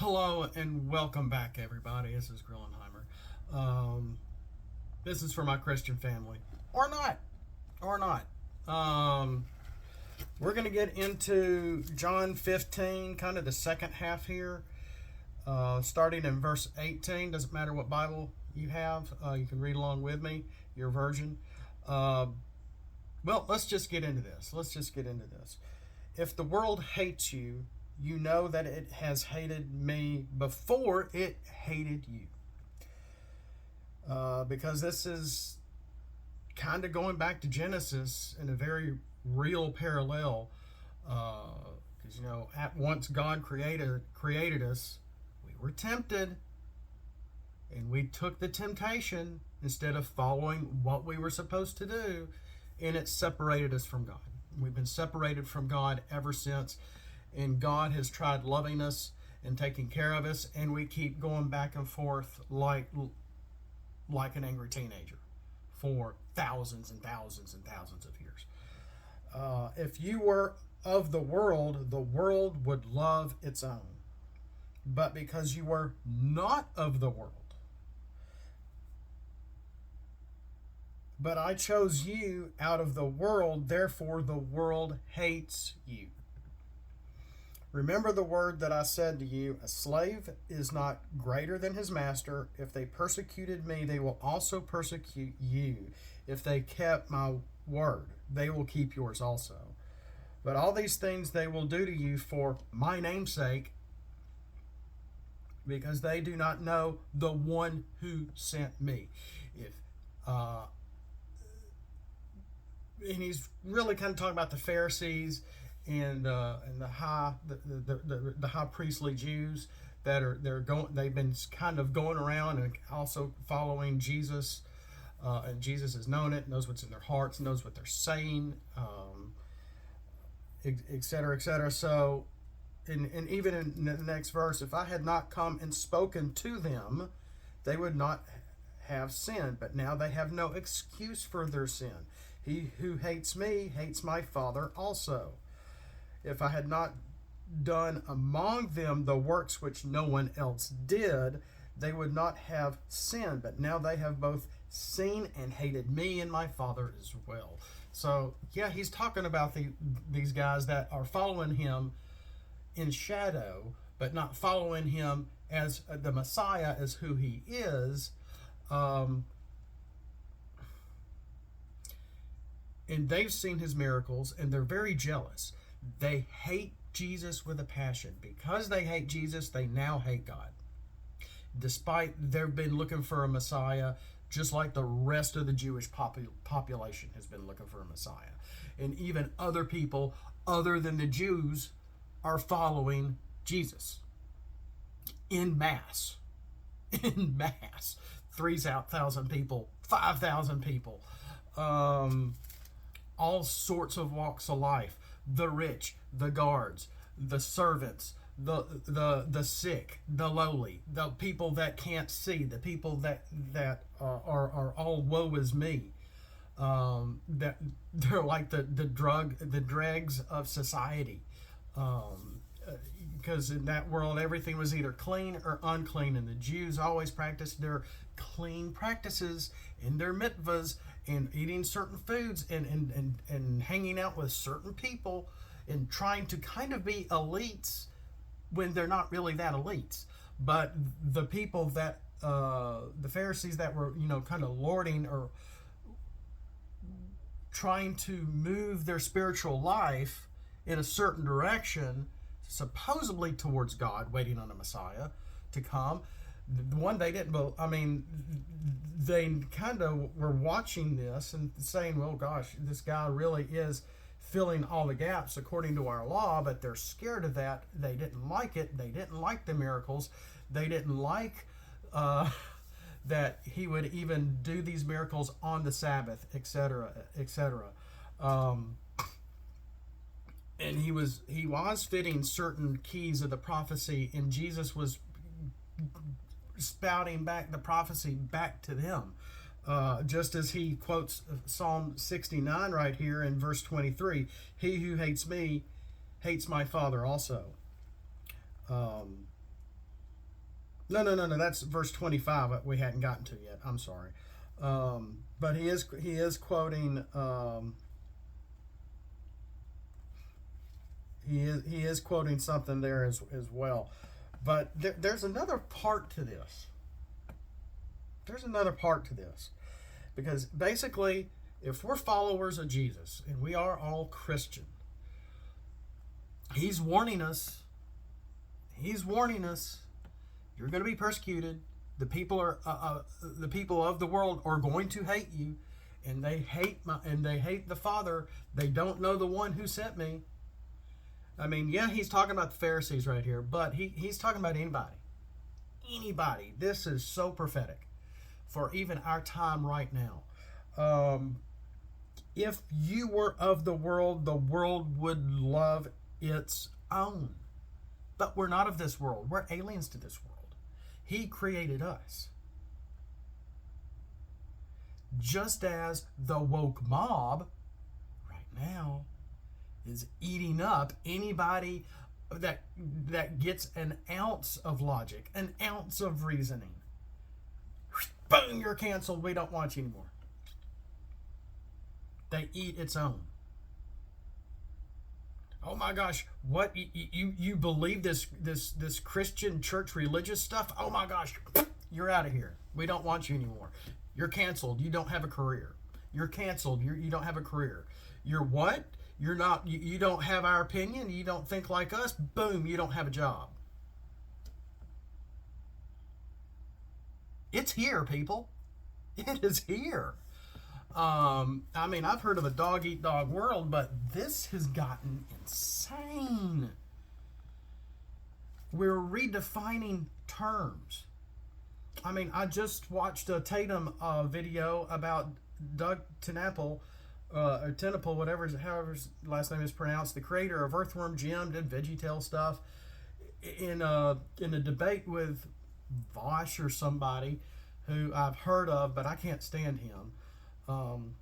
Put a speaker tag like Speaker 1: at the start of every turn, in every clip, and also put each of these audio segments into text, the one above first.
Speaker 1: Hello and welcome back, everybody. This is Grillenheimer. This is for my Christian family, or not, or not. We're going to get into John 15, kind of the second half here, starting in verse 18. Doesn't matter what Bible you have, you can read along with me, your version. Well, let's just get into this. If the world hates you, you know that it has hated me before it hated you. Because this is kind of going back to Genesis in a very real parallel. Because, at once God created us, we were tempted, and we took the temptation instead of following what we were supposed to do, and it separated us from God. We've been separated from God ever since. And God has tried loving us and taking care of us, and we keep going back and forth like an angry teenager for thousands and thousands and thousands of years. If you were of the world would love its own. But because you were not of the world, but I chose you out of the world, therefore the world hates you. Remember the word that I said to you, a slave is not greater than his master. If they persecuted me, they will also persecute you. If they kept my word, they will keep yours also. But all these things they will do to you for my name's sake, because they do not know the one who sent me. And he's really kind of talking about the Pharisees and the high priestly Jews they've been kind of going around and also following Jesus, and Jesus has known it, knows what's in their hearts, knows what they're saying, etc., etc. So, and even in the next verse, if I had not come and spoken to them, they would not have sinned. But now they have no excuse for their sin. He who hates me hates my Father also. If I had not done among them the works which no one else did, they would not have sinned. But now they have both seen and hated me and my Father as well. So, yeah, he's talking about these guys that are following him in shadow, but not following him as the Messiah, as who he is. And they've seen his miracles, and they're very jealous. They hate Jesus with a passion. Because they hate Jesus, they now hate God. Despite they've been looking for a Messiah, just like the rest of the Jewish population has been looking for a Messiah. And even other people other than the Jews are following Jesus. In mass. In mass. 3,000 people, 5,000 people. All sorts of walks of life. The rich, the guards, the servants, the sick, the lowly, the people that can't see, the people that are all woe is me. That they're like the dregs of society. Because in that world everything was either clean or unclean, and the Jews always practiced their clean practices in their mitzvahs, and eating certain foods, and hanging out with certain people, and trying to kind of be elites when they're not really that elites. But the people that the Pharisees that were kind of lording or trying to move their spiritual life in a certain direction, supposedly towards God, waiting on a Messiah to come. The one they didn't, they kind of were watching this and saying, well, gosh, this guy really is filling all the gaps according to our law, but they're scared of that. They didn't like it. They didn't like the miracles. They didn't like that he would even do these miracles on the Sabbath, etc., etc. And he was fitting certain keys of the prophecy, and Jesus was spouting back the prophecy back to them. Just as he quotes Psalm 69 right here in verse 23, he who hates me hates my Father also. No. That's verse 25 that we hadn't gotten to yet. I'm sorry. But he is quoting he is quoting something there as well. But there's another part to this. There's another part to this. Because basically, if we're followers of Jesus and we are all Christian, he's warning us. He's warning us. You're going to be persecuted. The people of the world are going to hate you, and they hate the Father. They don't know the one who sent me. I mean, yeah, he's talking about the Pharisees right here, but he's talking about anybody. Anybody. This is so prophetic for even our time right now. If you were of the world would love its own. But we're not of this world. We're aliens to this world. He created us. Just as the woke mob right now is eating up anybody that gets an ounce of logic, an ounce of reasoning. Boom, you're canceled. We don't want you anymore. They eat its own. Oh my gosh, what you believe this Christian church religious stuff? Oh my gosh, you're out of here. We don't want you anymore. You're canceled. You don't have a career. You're canceled. You don't have a career. You're what? You're not. You don't have our opinion. You don't think like us. Boom, you don't have a job. It's here, people. It is here. I mean, I've heard of a dog-eat-dog world, but this has gotten insane. We're redefining terms. I mean, I just watched a Tatum video about Doug TenNapel, or TenNapel, however his last name is pronounced, the creator of Earthworm Jim, did VeggieTale stuff, in a debate with Vosh or somebody who I've heard of, but I can't stand him. And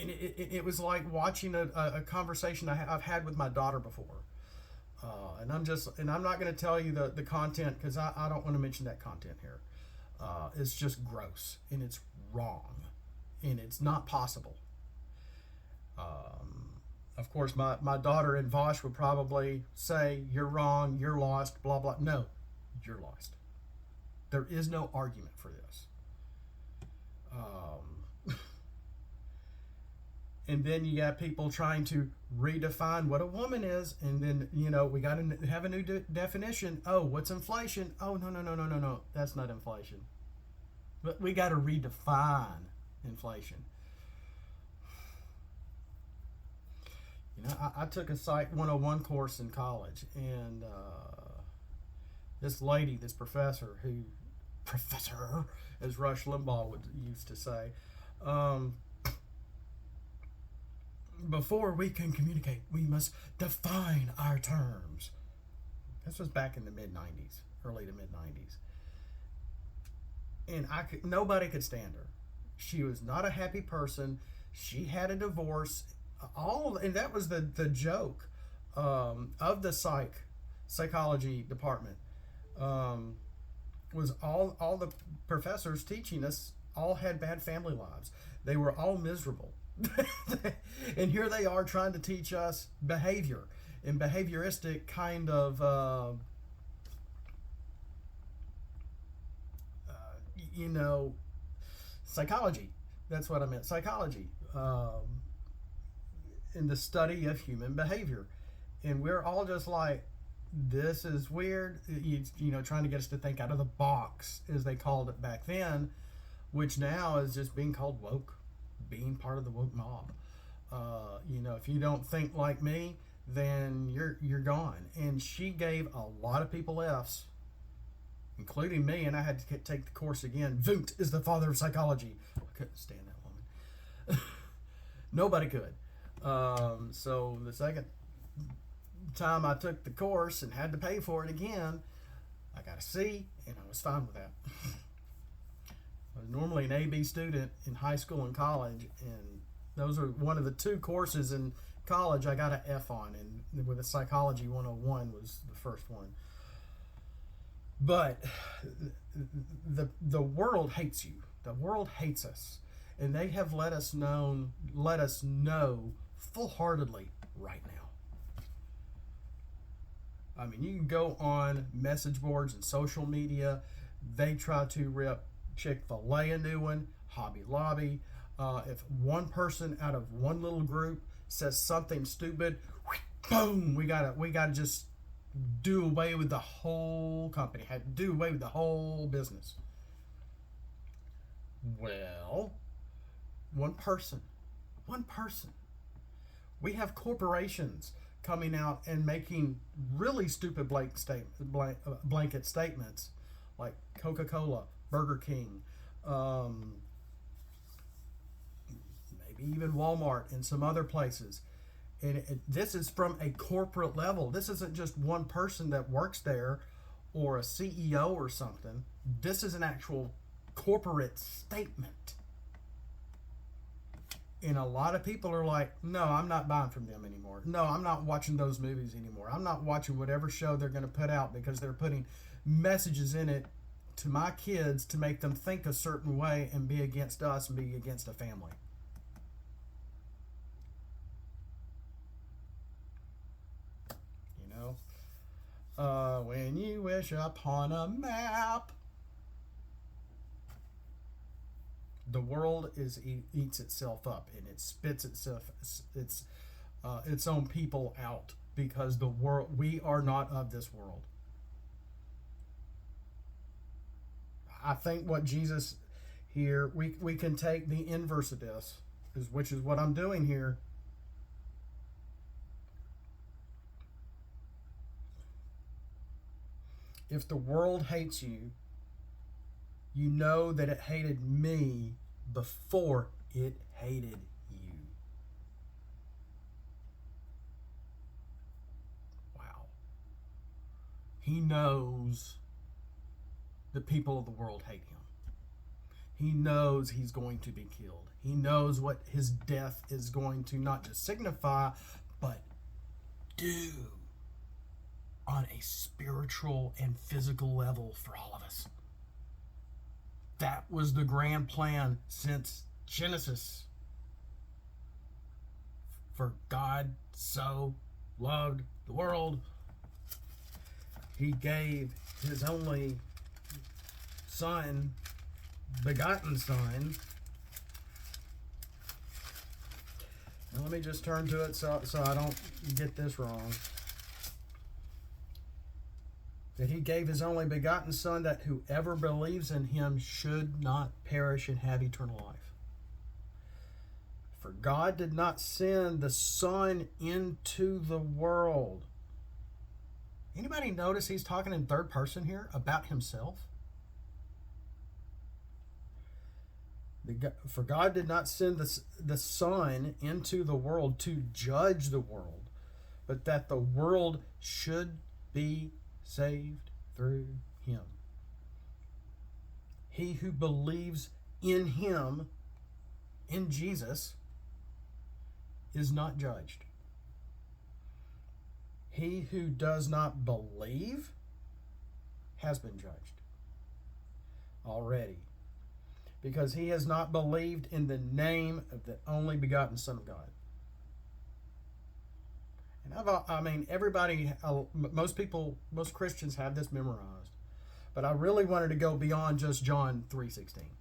Speaker 1: it was like watching a conversation I've had with my daughter before. And I'm not going to tell you the content because I don't want to mention that content here. It's just gross and it's wrong and it's not possible. Of course, my daughter and Vosh would probably say, you're wrong, you're lost, blah, blah. No, you're lost. There is no argument for this. And then you got people trying to redefine what a woman is. And then, we got to have a new definition. Oh, what's inflation? Oh, no. That's not inflation. But we got to redefine inflation. I took a Psych 101 course in college. And this lady, this professor, as Rush Limbaugh used to say, before we can communicate, we must define our terms. This was back in the mid-90s, early to mid-90s. And nobody could stand her. She was not a happy person. She had a divorce. And that was the joke of the psychology department. Was all the professors teaching us all had bad family lives. They were all miserable. And here they are trying to teach us behavior and behavioristic kind of psychology. That's what I meant, psychology, in the study of human behavior. And we're all just like, this is weird, trying to get us to think out of the box, as they called it back then, which now is just being called woke, being part of the woke mob. If you don't think like me, then you're gone. And she gave a lot of people F's, including me, and I had to take the course again. Wundt is the father of psychology. I couldn't stand that woman. Nobody could. So the second time I took the course and had to pay for it again, I got a C, and I was fine with that. I was normally an AB student in high school and college, and those are one of the two courses in college I got an F on, and with a Psychology 101 was the first one. But the world hates you. The world hates us, and they have let us know full heartedly right now. I mean, you can go on message boards and social media. They try to rip Chick-fil-A a new one, Hobby Lobby. If one person out of one little group says something stupid, boom, we gotta just do away with the whole company, do away with the whole business. Well, one person. We have corporations coming out and making really stupid blanket statements like Coca-Cola, Burger King, maybe even Walmart and some other places. And this is from a corporate level. This isn't just one person that works there or a CEO or something. This is an actual corporate statement. And a lot of people are like, no, I'm not buying from them anymore. No, I'm not watching those movies anymore. I'm not watching whatever show they're going to put out because they're putting messages in it to my kids to make them think a certain way and be against us and be against a family. You know? When you wish upon a map, the world eats itself up and it spits its own people out because we are not of this world. I think what Jesus here, we can take the inverse of this, which is what I'm doing here. If the world hates you, you know that it hated me before it hated you. Wow. He knows the people of the world hate him. He knows he's going to be killed. He knows what his death is going to not just signify, but do on a spiritual and physical level for all of us. That was the grand plan since Genesis. For God so loved the world, he gave his only son, begotten son. Now let me just turn to it so I don't get this wrong. That he gave his only begotten son, that whoever believes in him should not perish and have eternal life. For God did not send the Son into the world. Anybody notice he's talking in third person here about himself? For God did not send the Son into the world to judge the world, but that the world should be saved through him. He who believes in him, in Jesus, is not judged. He who does not believe has been judged already, because he has not believed in the name of the only begotten Son of God. And everybody, most Christians have this memorized, but I really wanted to go beyond just John 3:16.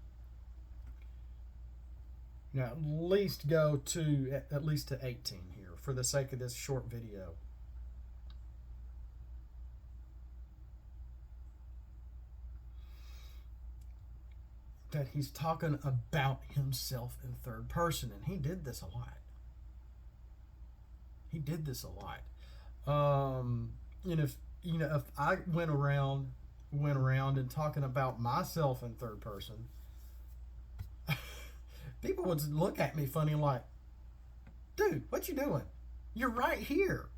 Speaker 1: Now, at least to 18 here for the sake of this short video. That he's talking about himself in third person, and he did this a lot. And if I went around and talking about myself in third person, people would look at me funny like, dude, what you doing? You're right here.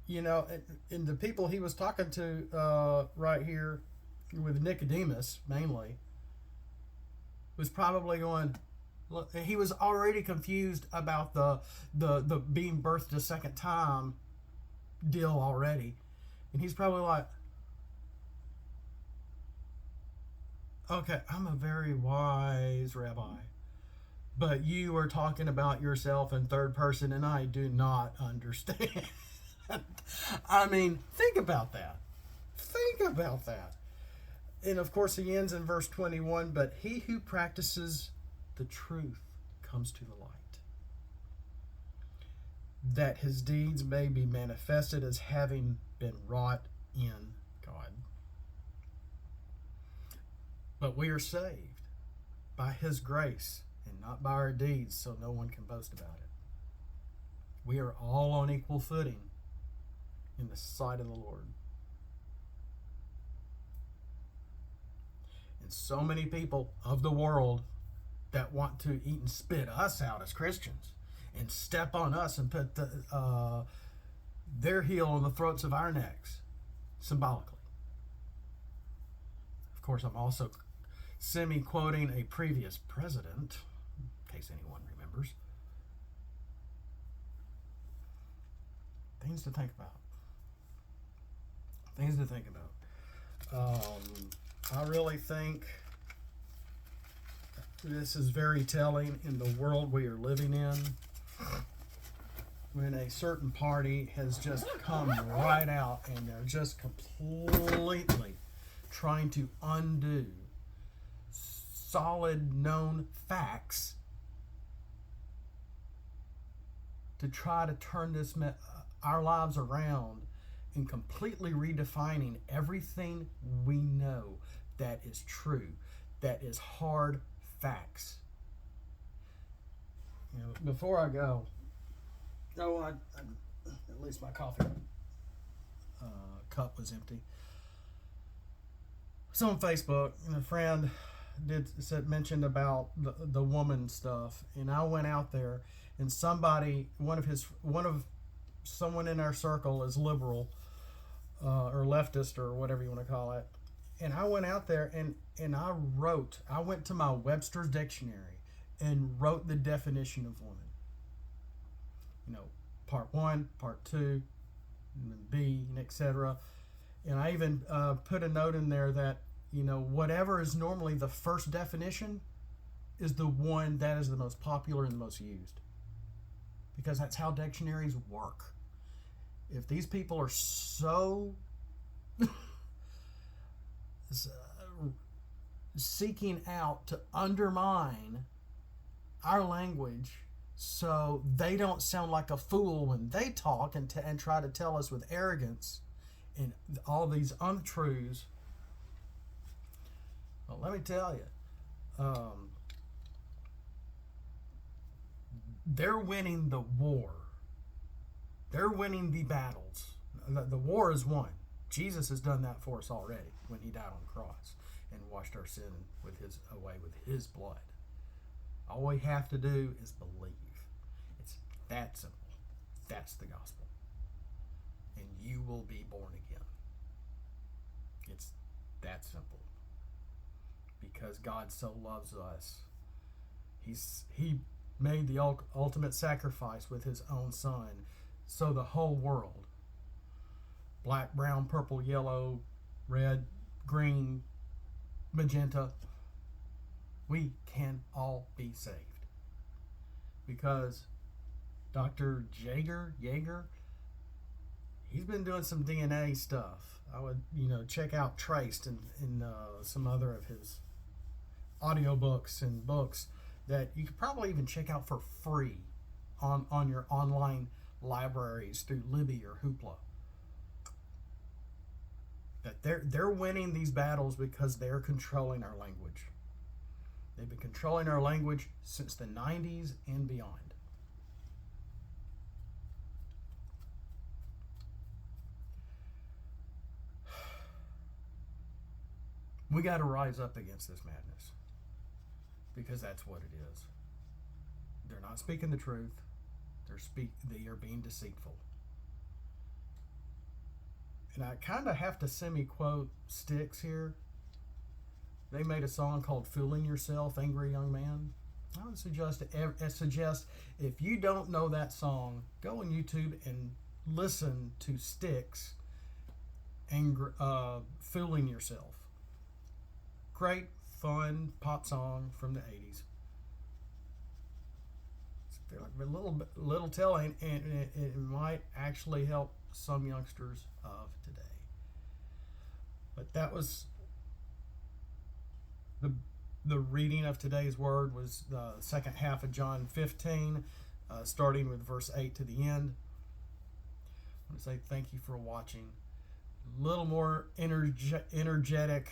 Speaker 1: And the people he was talking to right here with Nicodemus mainly was probably going, look, he was already confused about the being birthed a second time deal already. And he's probably like, Okay, I'm a very wise rabbi, but you are talking about yourself in third person, and I do not understand. I mean, think about that. Think about that. And of course, he ends in verse 21, but he who practices the truth comes to the light, that his deeds may be manifested as having been wrought in God. But we are saved by his grace and not by our deeds, so no one can boast about it. We are all on equal footing in the sight of the Lord. And so many people of the world that want to eat and spit us out as Christians and step on us and put their heel on the throats of our necks, symbolically. Of course, I'm also semi-quoting a previous president, in case anyone remembers. Things to think about. Things to think about. I really think this is very telling in the world we are living in, when a certain party has just come right out and they're just completely trying to undo solid known facts to try to turn our lives around and completely redefining everything we know that is true, that is hard facts. You know, before I go, at least my coffee cup was empty. So on Facebook, a friend mentioned about the woman stuff, and I went out there, and someone in our circle is liberal or leftist or whatever you want to call it, and I went out there and I went to my Webster's dictionary and wrote the definition of woman. You know, part 1, part 2, and then B, and etc. And I even put a note in there that, you know, whatever is normally the first definition is the one that is the most popular and the most used. Because that's how dictionaries work. If these people are so seeking out to undermine our language so they don't sound like a fool when they talk and try to tell us with arrogance and all these untruths, well, let me tell you, they're winning the war. They're winning the battles. The war is won. Jesus has done that for us already when he died on the cross and washed our sin away with his blood. All we have to do is believe. It's that simple. That's the gospel. And you will be born again. It's that simple. Because God so loves us. He made the ultimate sacrifice with his own son, so the whole world, black, brown, purple, yellow, red, green, magenta, we can all be saved. Because Dr. Yeager, he's been doing some DNA stuff. I would, check out Traced and some other of his audiobooks and books that you could probably even check out for free on your online libraries through Libby or Hoopla. That they're winning these battles because they're controlling our language. They've been controlling our language since the 90s and beyond. We got to rise up against this madness, because that's what it is. They're not speaking the truth. They are being deceitful. And I kind of have to semi-quote Styx here. They made a song called "Fooling Yourself, Angry Young Man." I would suggest if you don't know that song, go on YouTube and listen to Styx, "Fooling Yourself." Great, fun pop song from the 80s. I feel like a little telling, and it might actually help some youngsters of today. But that was the reading of today's word was the second half of John 15, starting with verse 8 to the end. I want to say thank you for watching. A little more energetic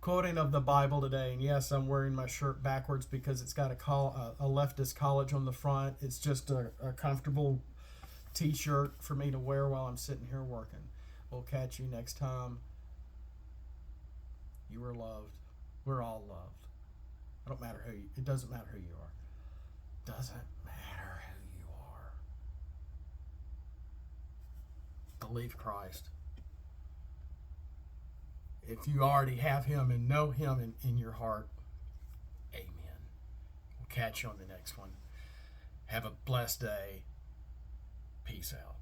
Speaker 1: quoting of the Bible today. And yes, I'm wearing my shirt backwards because it's got a leftist college on the front. It's just a comfortable t-shirt for me to wear while I'm sitting here working. We'll catch you next time. You are loved. We're all loved. It doesn't matter who you are. Doesn't matter who you are. Believe Christ. If you already have him and know him in your heart, amen. We'll catch you on the next one. Have a blessed day. Peace out.